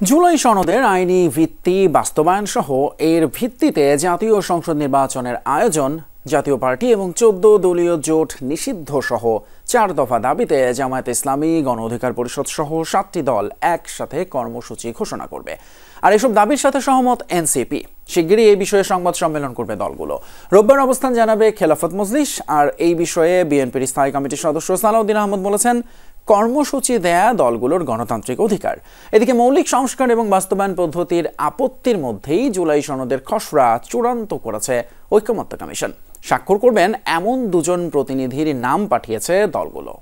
Speaker 1: জুলাই সনদের আইনি ভিত্তি বাস্তবায়ন সহ এর ভিত্তিতে জাতীয় সংসদ নির্বাচনের আয়োজন, জাতীয় পার্টি এবং ১৪ দলীয় জোট নিষিদ্ধ সহ ৪ দফা দাবিতে জামায়াতে ইসলামী, গণ অধিকার পরিষদ সহ ৭টি দল একসাথে কর্মসূচি ঘোষণা করবে। আর এসব দাবির সাথে সহমত এনসিপি। শিগগিরই এই বিষয়ে সংবাদ সম্মেলন করবে দলগুলো। রোববার অবস্থান জানাবে খেলাফত মজলিস। আর এই বিষয়ে বিএনপির স্থায়ী কমিটির সদস্য সালাউদ্দিন আহমদ বলেছেন, কর্মসূচি দেয়া দলগুলোর গণতান্ত্রিক অধিকার। এদিকে মৌলিক সংস্কার এবং বাস্তবায়ন পদ্ধতির আপত্তির মধ্যেই জুলাই সনদের খসড়া চূড়ান্ত করেছে ঐকমত্য কমিশন। স্বাক্ষর করবেন এমন ২ জন প্রতিনিধির নাম পাঠিয়েছে দলগুলো।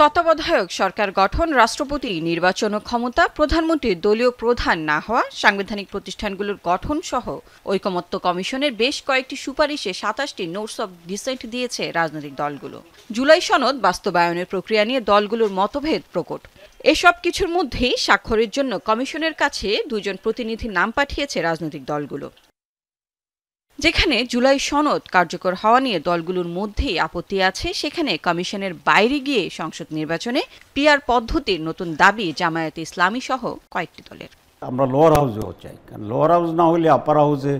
Speaker 3: তত্ত্বাবধায়ক সরকার গঠন, রাষ্ট্রপতি নির্বাচন ও ক্ষমতা, প্রধানমন্ত্রীর দলীয় প্রধান না হওয়া, সাংবিধানিক প্রতিষ্ঠানগুলোর গঠন সহ ঐকমত্য কমিশনের বেশ কয়েকটি সুপারিশে ২৭টি নোটস অব ডিসেন্ট দিয়েছে রাজনৈতিক দলগুলো। জুলাই সনদ বাস্তবায়নের প্রক্রিয়া নিয়ে দলগুলোর মতভেদ প্রকট। এসব কিছুর মধ্যেই স্বাক্ষরের জন্য কমিশনের কাছে ২ জন প্রতিনিধির নাম পাঠিয়েছে রাজনৈতিক দলগুলো। যেখানে জুলাই সনদ কার্যকর হওয়া নিয়ে দলগুলোর মধ্যেই আপত্তি আছে, সেখানে কমিশনের বাইরে গিয়ে সংসদ নির্বাচনে পিআর পদ্ধতির নতুন দাবি জামায়াতে ইসলামী সহ কয়েকটি দলের।
Speaker 5: আমরা লোয়ার হাউসেও চাই, কারণ লোয়ার হাউস না হলে আপার হাউসে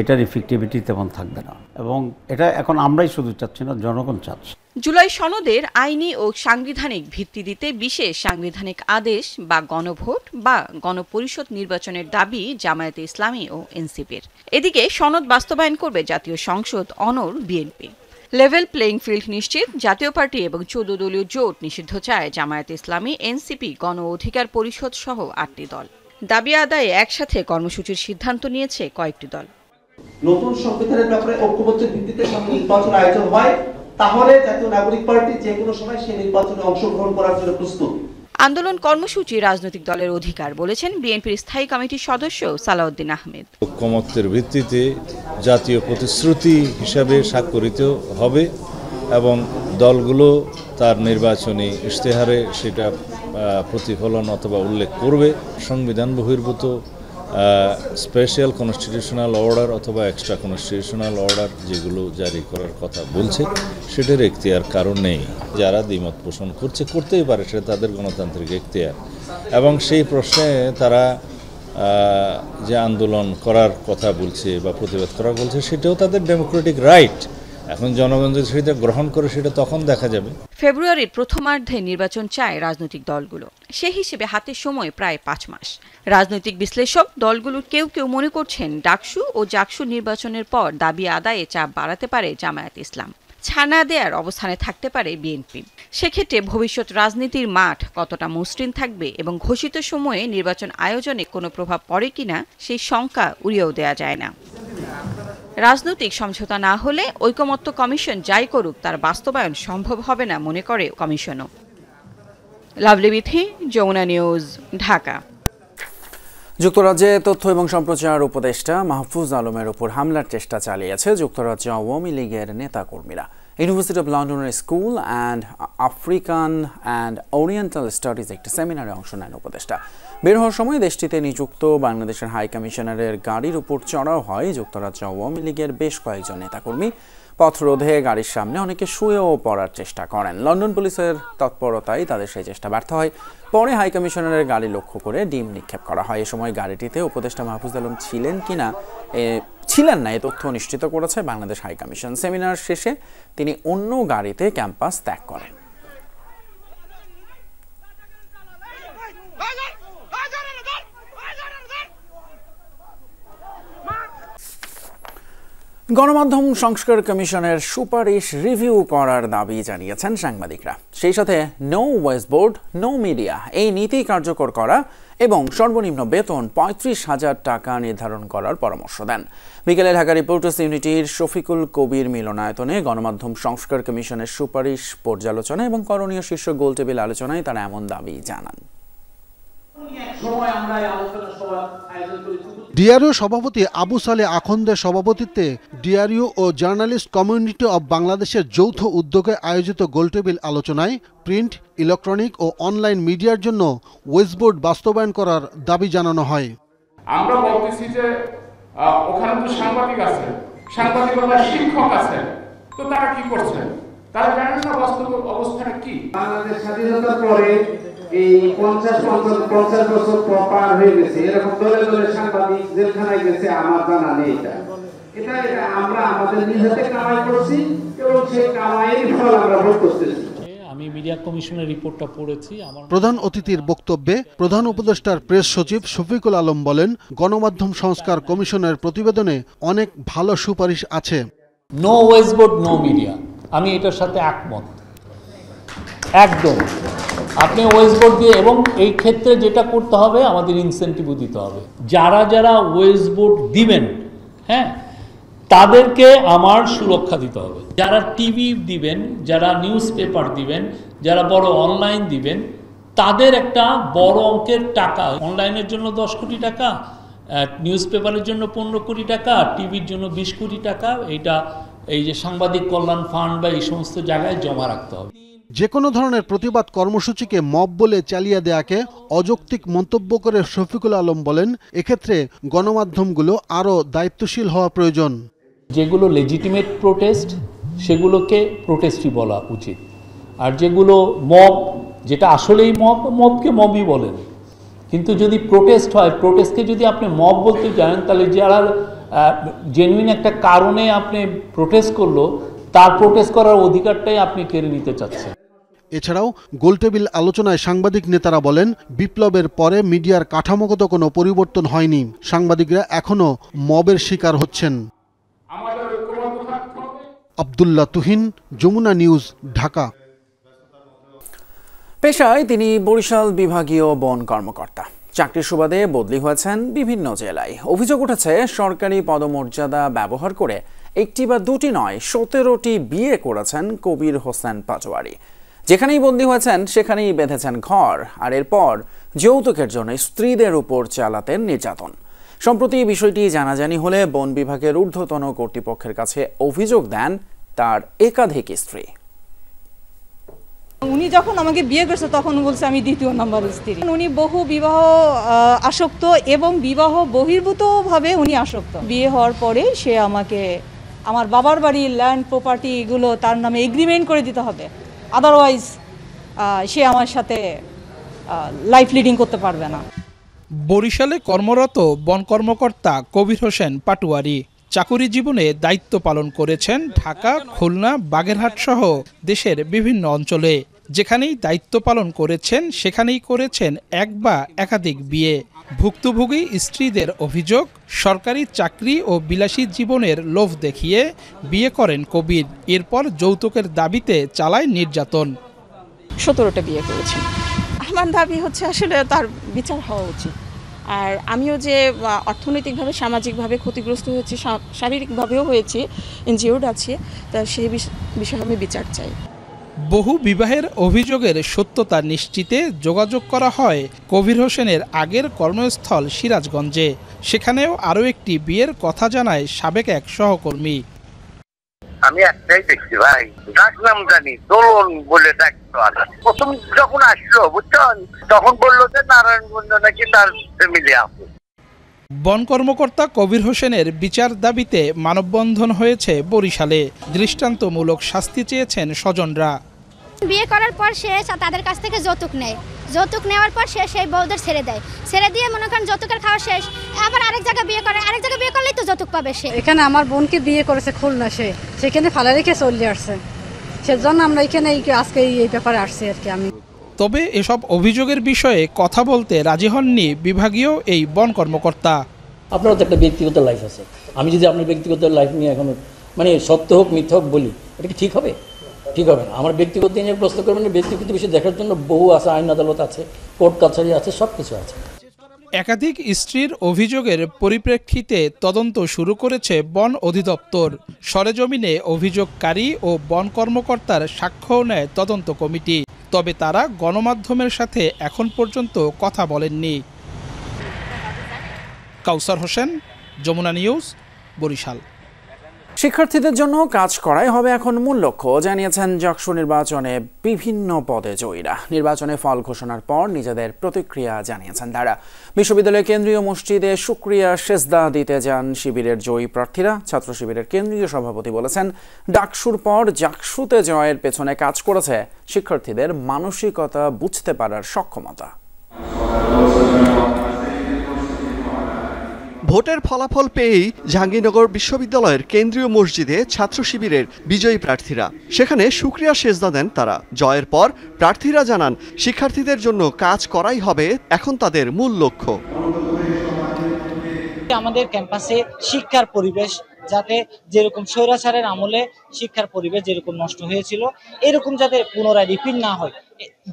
Speaker 5: এটার ইফেক্টিভিটি তেমন থাকবে না, এবং এটা এখন আমরাই শুধু চাচ্ছি না, জনগণ চাচ্ছে।
Speaker 3: জুলাই সনদের আইনি ও সাংবিধানিক ভিত্তি দিতে বিশেষ সাংবিধানিক আদেশ বা গণভোট বা গণপরিষদ নির্বাচনের দাবি জামায়াতে ইসলামী ও এনসিপির। এদিকে সনদ বাস্তবায়ন করবে জাতীয় সংসদ, অনড় বিএনপি। লেভেল প্লেইং ফিল্ড নিশ্চিত, জাতীয় পার্টি এবং ১৪ দলীয় জোট নিষিদ্ধ চায় জামায়াতে ইসলামী, এনসিপি, গণ অধিকার পরিষদ সহ ৮টি দল। দাবি আদায়ে একসাথে কর্মসূচির সিদ্ধান্ত নিয়েছে কয়েকটি দল।
Speaker 14: নতুন সংবিধানের ব্যাপারে ঐক্যমত্যের ভিত্তিতে নির্বাচন আয়োজন হয়, তাহলে জাতীয় নাগরিক পার্টি যে কোনো সময় সেই নির্বাচনে অংশগ্রহণ করার জন্য প্রস্তুত।
Speaker 3: আন্দোলন কর্মসূচি রাজনৈতিক দলের অধিকার বলেছেন বিএনপির স্থায়ী কমিটির সদস্য সালাউদ্দিন আহমেদ।
Speaker 24: ঐকমত্যের ভিত্তিতে জাতীয় প্রতিশ্রুতি হিসাবে স্বাক্ষরিত হবে এবং দলগুলো তার নির্বাচনী ইশতেহারে সেটা প্রতিফলন অথবা উল্লেখ করবে। সংবিধান বহির্ভূত স্পেশাল কনস্টিটিউশনাল অর্ডার অথবা এক্সট্রা কনস্টিটিউশনাল অর্ডার যেগুলো জারি করার কথা বলছে, সেটার এখতিয়ার কারণ নেই। যারা দ্বিমত পোষণ করছে, করতেই পারে, সেটা তাদের গণতান্ত্রিক এখতিয়ার, এবং সেই প্রশ্নে তারা যে আন্দোলন করার কথা বলছে বা প্রতিবাদ করা বলছে, সেটাও তাদের ডেমোক্রেটিক রাইট। এখন জনগণ যদি সেটা গ্রহণ করে, সেটা তখন দেখা যাবে।
Speaker 3: ফেব্রুয়ারির প্রথমার্ধে নির্বাচন চায় রাজনৈতিক দলগুলো। সে হিসেবে হাতে সময় প্রায় ৫ মাস। রাজনৈতিক বিশ্লেষক দলগুলোর কেউ কেউ মনে করছেন, ডাকসু ও জাকসু নির্বাচনের পর দাবি আদায়ে চাপ বাড়াতে পারে জামায়াত ইসলাম, ছানা দেয়ার অবস্থানে থাকতে পারে বিএনপি। সেক্ষেত্রে ভবিষ্যৎ রাজনীতির মাঠ কতটা মসৃণ থাকবে এবং ঘোষিত সময়ে নির্বাচন আয়োজনে কোনো প্রভাব পড়ে কিনা, সেই শঙ্কা উড়িয়েও দেয়া যায় না। রাজনৈতিক সমঝোতা না হলে ঐকমত্য কমিশন যাই করুক, তার বাস্তবায়ন সম্ভব হবে না মনে করে কমিশনও। লাভলি বিথি, যমুনা নিউজ, ঢাকা।
Speaker 1: যুক্তরাজ্যে তথ্য এবং সম্প্রচার উপদেষ্টা মাহফুজ আলমের উপর হামলার চেষ্টা চালিয়েছে যুক্তরাজ্য আওয়ামী লীগের নেতাকর্মীরা। ইউনিভার্সিটি অব লন্ডনের school and African and oriental studies একটি সেমিনারে অংশ নেন উপদেষ্টা। বের হওয়ার সময় দেশটিতে নিযুক্ত বাংলাদেশের হাই কমিশনারের গাড়ির উপর চড়াও হয় যুক্তরাজ্য আওয়ামী লীগের বেশ কয়েকজন নেতাকর্মী। পথ রোধে গাড়ির সামনে অনেকে শুয়েও পড়ার চেষ্টা করেন। লন্ডন পুলিশের তৎপরতায় তাদের সেই চেষ্টা ব্যর্থ হয়। পরে হাই কমিশনারের গাড়ি লক্ষ্য করে ডিম নিক্ষেপ করা হয়। এ সময় গাড়িটিতে উপদেষ্টা মাহফুজ আলম ছিলেন না এ তথ্য নিশ্চিত করেছে বাংলাদেশ হাই কমিশন। সেমিনার শেষে তিনি অন্য গাড়িতে ক্যাম্পাস ত্যাগ করেন। গণমাধ্যম সংস্কার কমিশনের সুপারিশ রিভিউ করার দাবি জানিয়েছেন সাংবাদিকরা। সেই সাথে নো ওয়েস্টবোর্ড নো মিডিয়া এই নীতি কার্যকর করা এবং সর্বনিম্ন বেতন ৩৫,০০০ টাকা নির্ধারণ করার পরামর্শ দেন। বিকেলে ঢাকা রিপোর্টার্স ইউনিটির শফিকুল কবির মিলনায়তনে গণমাধ্যম সংস্কার কমিশনের সুপারিশ পর্যালোচনা এবং করণীয় শীর্ষক গোলটেবিল আলোচনায় তারা এমন দাবি জানান।
Speaker 6: ডিআরইউ সভাপতি আবু সালে আখন্দের সভাপতিত্বে ডিআরইউ ও জার্নালিস্ট কমিউনিটি অব বাংলাদেশের যৌথ উদ্যোগে আয়োজিত গোলটেবিল আলোচনায় প্রিন্ট, ইলেকট্রনিক ও অনলাইন মিডিয়ার জন্য ওয়েস্টবোর্ড বাস্তবায়ন করার দাবি জানানো হয়।
Speaker 8: আমরা বলতেছি যে ওখানে তো সাংবাদিক আছে, সাংবাদিকতা শিক্ষক আছে, তো তারা কি করছে? তারা জানেন না বাস্তব অবস্থাটা কি।
Speaker 9: বাংলাদেশ স্বাধীনতার পরে এই 50 বছর পার হয়ে গেছে, এরকম দলে দলে সাংবাদিক জেলখানায় গেছে আমার জানা নেই। এটা আমরা আমাদের নিজ হাতে কামাই করছি এবং সেই কামাইয়ের ফল আমরা ভোগ করতেছি।
Speaker 11: আমি মিডিয়া কমিশনের রিপোর্টটা পড়েছি।
Speaker 6: প্রধান অতিথির বক্তব্যে প্রধান উপদেষ্টার প্রেস সচিব শফিকুল আলম বলেন, গণমাধ্যম সংস্কার কমিশনের প্রতিবেদনে অনেক ভালো সুপারিশ আছে।
Speaker 11: নো ওয়েস্টবোর্ড নো মিডিয়া, আমি এটার সাথে একমত একদম। আপনি ওয়েস্টবোর্ড দিয়ে, এবং এই ক্ষেত্রে যেটা করতে হবে আমাদের ইনসেন্টিভও দিতে হবে। যারা যারা ওয়েস্টবোর্ড দিবেন, হ্যাঁ, তাদেরকে আমার সুরক্ষা দিতে হবে। যারা টিভি দিবেন, যারা নিউজ পেপার দিবেন, যারা বড় অনলাইন দিবেন, তাদের একটা বড় অঙ্কের টাকা, অনলাইনের জন্য 10 কোটি টাকা, নিউজ পেপারের জন্য 15 কোটি টাকা, টিভির জন্য 20 কোটি টাকা, এইটা এই যে সাংবাদিক কল্যাণ ফান্ড বা এই সমস্ত জায়গায় জমা রাখতে হবে।
Speaker 6: যে কোনো ধরনের প্রতিবাদ কর্মসূচিকে মব বলে চালিয়ে দেয়াকে অযৌক্তিক মন্তব্য করে শফিকুল আলম বলেন, এক্ষেত্রে গণমাধ্যমগুলো আরও দায়িত্বশীল হওয়া প্রয়োজন।
Speaker 11: যেগুলো লেজিটিমেট প্রোটেস্ট সেগুলোকে প্রোটেস্টই বলা উচিত, আর যেগুলো মব, যেটা আসলেই মবকে মবই বলেন। কিন্তু যদি প্রোটেস্ট হয়, প্রোটেস্টকে যদি আপনি মব বলতে জানেন, তাহলে যারা জেনুইন একটা কারণে আপনি প্রোটেস্ট করলো, তার প্রোটেস্ট করার অধিকারটাই আপনি কেড়ে নিতে চাচ্ছেন।
Speaker 6: এছাড়াও গোলটেবিল আলোচনায় সাংবাদিক নেতারা বলেন, বিপ্লবের পরে মিডিয়ার কাঠামোগত কোনো পরিবর্তন হয়নি, সাংবাদিকরা এখনো মবের শিকার হচ্ছেন। আব্দুল্লাহ তুহিন, যমুনা নিউজ, ঢাকা।
Speaker 1: পেশায় তিনি বরিশাল বিভাগীয় বন কর্মকর্তা। চাকরির সুবাদে বদলি হয়েছেন বিভিন্ন জেলায়। অভিযোগ উঠেছে সরকারি পদমর্যাদা ব্যবহার করে একটি বা দুটি নয় 17টি বিয়ে করেছেন কবির হোসেন পাটোয়ারি। যেখানেই বন্দী হয়েছেন সেখানেই বেঁধেছেন ঘর, আর এরপর যৌতুকের জন্য স্ত্রীদের উপর চালাতেন নির্যাতন। সম্প্রতি বিষয়টি জানাজানি হলে বন বিভাগের ঊর্ধ্বতন কর্তৃপক্ষের কাছে অভিযোগ দেন তার একাধিক স্ত্রী।
Speaker 25: উনি যখন আমাকে বিয়ে করছে তখন বলছে আমি দ্বিতীয় নাম্বার স্ত্রী। উনি বহু বিবাহ আসক্ত এবং বিবাহ বহির্ভূতভাবে উনি আসক্ত। বিয়ে হওয়ার পরে সে আমাকে আমার বাবার বাড়ি, ল্যান্ড, প্রপার্টি এগুলো তার নামে এগ্রিমেন্ট করে দিতে হবে, আদারওয়াইজ সে আমার সাথে লাইফ লিডিং করতে পারবে না।
Speaker 26: বরিশালে কর্মরত বন কর্মকর্তা কবির হোসেন পাটোয়ারি চাকুরি জীবনে দায়িত্ব পালন করেছেন ঢাকা, খুলনা, বাগেরহাট সহ দেশের বিভিন্ন অঞ্চলে। যেখানেই দায়িত্ব পালন করেছেন সেখানেই করেছেন এক বা একাধিক বিয়ে। ভুক্তভোগী স্ত্রীদের অভিযোগ, সরকারি চাকরি ও বিলাসী জীবনের লোভ দেখিয়ে বিয়ে করেন কবির, এরপর যৌতুকের দাবিতে চালায় নির্যাতন।
Speaker 25: 17টা বিয়ে করেছেন। আমার দাবি হচ্ছে আসলে তার বিচার হওয়া উচিত। আর আমিও যে অর্থনৈতিকভাবে, সামাজিকভাবে ক্ষতিগ্রস্ত হয়েছি, শারীরিকভাবেও হয়েছি, ইনজিওর্ড আছে, তা সেই বিষয়ে আমি বিচার চাই।
Speaker 26: বহু বিবাহের অভিযোগের সত্যতা নিশ্চিতে যোগাযোগ করা হয় কবির হোসেনের আগের কর্মস্থল সিরাজগঞ্জে। সেখানেও আরও একটি বিয়ের কথা জানায় সাবেক এক সহকর্মী।
Speaker 7: আমি একটাই দেখছি ভাই, ডাক নাম জানি দোলন বলে ডাকতো। প্রথম যখন আসলো বুঝছেন, তখন বললো যে নারায়ণগঞ্জ নাকি তার ফ্যামিলি আছে।
Speaker 26: বন কর্মকর্তা কবির হোসেনের বিচার দাবিতে মানববন্ধন হয়েছে বরিশালে। দৃষ্টান্তমূলক শাস্তি চেয়েছেন স্বজনরা।
Speaker 12: বিয়ে করার পর সে তাদের কাছ থেকে যৌতুক নেয়, যৌতুক নেওয়ার পর সে সেই বউদের ছেড়ে দেয়, ছেড়ে দিয়ে মনে করেন যৌতুকের খাওয়া শেষ, আবার আরেক জায়গায় বিয়ে করে, আরেক জায়গায় বিয়ে করলেই তো যৌতুক পাবে সে।
Speaker 13: এখানে আমার বোনকে বিয়ে করেছে খুলনা, সেখানে ফালা রেখে চলে আসছে, সেজন্য আমরা এখানে আজকে এই ব্যাপারে আসছি আর কি। আমি
Speaker 26: তবে এসব অভিযোগের বিষয়ে কথা বলতে রাজি হননি বিভাগীয় এই বন কর্মকর্তা।
Speaker 16: আপনারও তো একটা ব্যক্তিগত লাইফ আছে, আমি যদি আপনার ব্যক্তিগত লাইফ নিয়ে এখন মানে সত্য হোক মিথ্যা হোক বলি, এটা কি ঠিক হবে? ঠিক হবে না। আমার ব্যক্তিগত নিয়ে প্রশ্ন করবেন, ব্যক্তিগত বিষয় দেখার জন্য বহু আছে, আইন আদালত আছে, কোর্ট কাছারি আছে, সব কিছু আছে।
Speaker 26: একাধিক স্ত্রীর অভিযোগের পরিপ্রেক্ষিতে তদন্ত শুরু করেছে বন অধিদপ্তর। সরেজমিনে অভিযোগকারী ও বন কর্মকর্তার সাক্ষ্যও নেয় তদন্ত কমিটি। তবে তারা গণমাধ্যমের সাথে এখন পর্যন্ত কথা বলেননি। কাউসার হোসেন, যমুনা নিউজ, বরিশাল।
Speaker 1: শিক্ষার্থীদের জন্য কাজ করাই হবে এখন মূল লক্ষ্য, জানিয়েছেন জাকসু নির্বাচনে বিভিন্ন পদে জয়ীরা। নির্বাচনে ফল ঘোষণার পর নিজেদের প্রতিক্রিয়া জানিয়েছেন তারা। বিশ্ববিদ্যালয়ের কেন্দ্রীয় মসজিদে শুকরিয়া সেজদা দিতে যান শিবিরের জয়ী প্রার্থীরা। ছাত্র শিবিরের কেন্দ্রীয় সভাপতি বলেছেন, ডাকসুর পর জাকসুতে জয়ের পেছনে কাজ করেছে শিক্ষার্থীদের মানসিকতা বুঝতে পারার সক্ষমতা।
Speaker 17: ভোটের ফলাফল পেয়েই জাহাঙ্গীরনগর বিশ্ববিদ্যালয়ের কেন্দ্রীয় মসজিদে ছাত্র শিবিরের বিজয়ী প্রার্থীরা। সেখানে শুকরিয়া সেজদা দেন তারা। জয়ের পর প্রার্থীরা জানান, শিক্ষার্থীদের জন্য কাজ করাই হবে এখন তাদের মূল লক্ষ্য।
Speaker 18: আমাদের ক্যাম্পাসে শিক্ষার পরিবেশ যাতে যেরকম স্বৈরাচারের আমলে শিক্ষার পরিবেশ যেরকম নষ্ট হয়েছিল, এরকম যাতে পুনরায় রিপিট না হয়,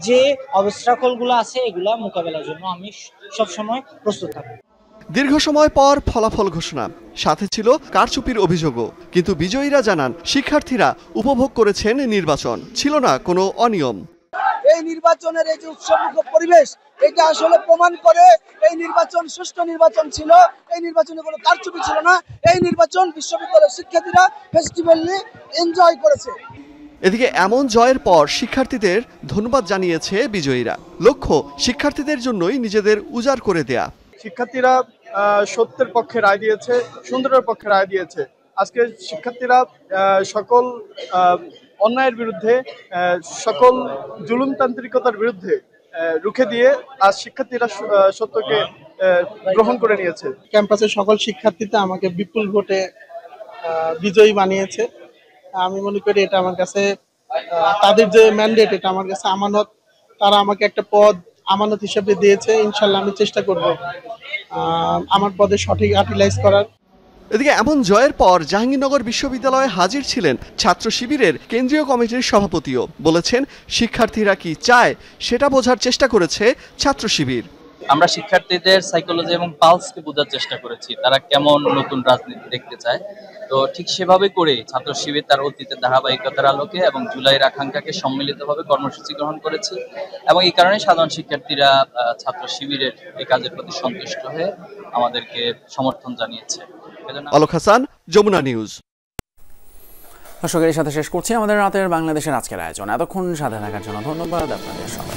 Speaker 18: যে অবস্ট্রাকলগুলো আছে এগুলা মোকাবেলার জন্য আমি সবসময় প্রস্তুত থাকব।
Speaker 17: দীর্ঘ সময় পর ফলাফল ঘোষণা, সাথে ছিল কারচুপির অভিযোগও। কিন্তু বিজয়ীরা জানান, শিক্ষার্থীরা উপভোগ করেছেন নির্বাচন, ছিল না কোনো অনিয়ম।
Speaker 27: এই নির্বাচনের এই যে উৎসবমুখর পরিবেশ, এটা আসলে প্রমাণ করে এই নির্বাচন সুষ্ঠু নির্বাচন ছিল, এই নির্বাচনে কোনো কারচুপি ছিল না। এই নির্বাচন বিশ্ববিদ্যালয়ের শিক্ষার্থীরা ফেস্টিভ্যালি এনজয় করেছে।
Speaker 17: এদিকে এমন জয়ের পর শিক্ষার্থীদের ধন্যবাদ জানিয়েছে বিজয়ীরা। লক্ষ্য শিক্ষার্থীদের জন্যই নিজেদের উজাড় করে দেয়া।
Speaker 28: শিক্ষার্থীরা সত্যের পক্ষে রায় দিয়েছে, সুন্দরের পক্ষে রায় দিয়েছে। আজকে শিক্ষার্থীরা সকল অন্যায়ের বিরুদ্ধে, সকল জুলুমতান্ত্রিকতার বিরুদ্ধে রুখে দিয়ে আজ শিক্ষার্থীরা সত্যকে গ্রহণ করে নিয়েছে।
Speaker 27: ক্যাম্পাসের সকল শিক্ষার্থীরা আমাকে বিপুল ভোটে বিজয়ী বানিয়েছে। আমি মনে করি এটা আমার কাছে তাদের যে ম্যান্ডেট, এটা আমার কাছে আমানত। তারা আমাকে একটা পদ আমানত হিসেবে দিয়েছে। ইনশাল্লাহ আমি চেষ্টা করব আমার পদে সঠিক ইউটিলাইজ করার।
Speaker 17: এদিকে এমন জয়ের পর জাহাঙ্গীরনগর বিশ্ববিদ্যালয়ে হাজির ছিলেন ছাত্র শিবিরের কেন্দ্রীয় কমিটির সভাপতিও। বলেছেন, শিক্ষার্থীরা কি চায় সেটা বোঝার চেষ্টা করেছে ছাত্র শিবির।
Speaker 29: আমরা শিক্ষার্থীদের সাইকোলজি এবং পালসকে বোঝার চেষ্টা করেছি, তারা কেমন নতুন রাজনীতি দেখতে চায়। তো ঠিক সেভাবে করে ছাত্র শিবির তার অতীতের ধারাবাহিকতার আলোকে এবং জুলাইয়ের আকাঙ্ক্ষাকে সম্মিলিতভাবে কর্মসূচি গ্রহণ করেছি, এবং এই কারণে সাধারণ শিক্ষার্থীরা ছাত্র শিবিরের এই কাজের প্রতি সন্তুষ্ট হয়ে আমাদেরকে সমর্থন জানিয়েছে।
Speaker 17: আলোক হাসান, যমুনা নিউজ।
Speaker 1: দর্শকের সাথে শেষ করছি আমাদের রাতের বাংলাদেশের আজকের আয়োজন। এতক্ষণ সাথে থাকার জন্য ধন্যবাদ আপনাদের সবাই।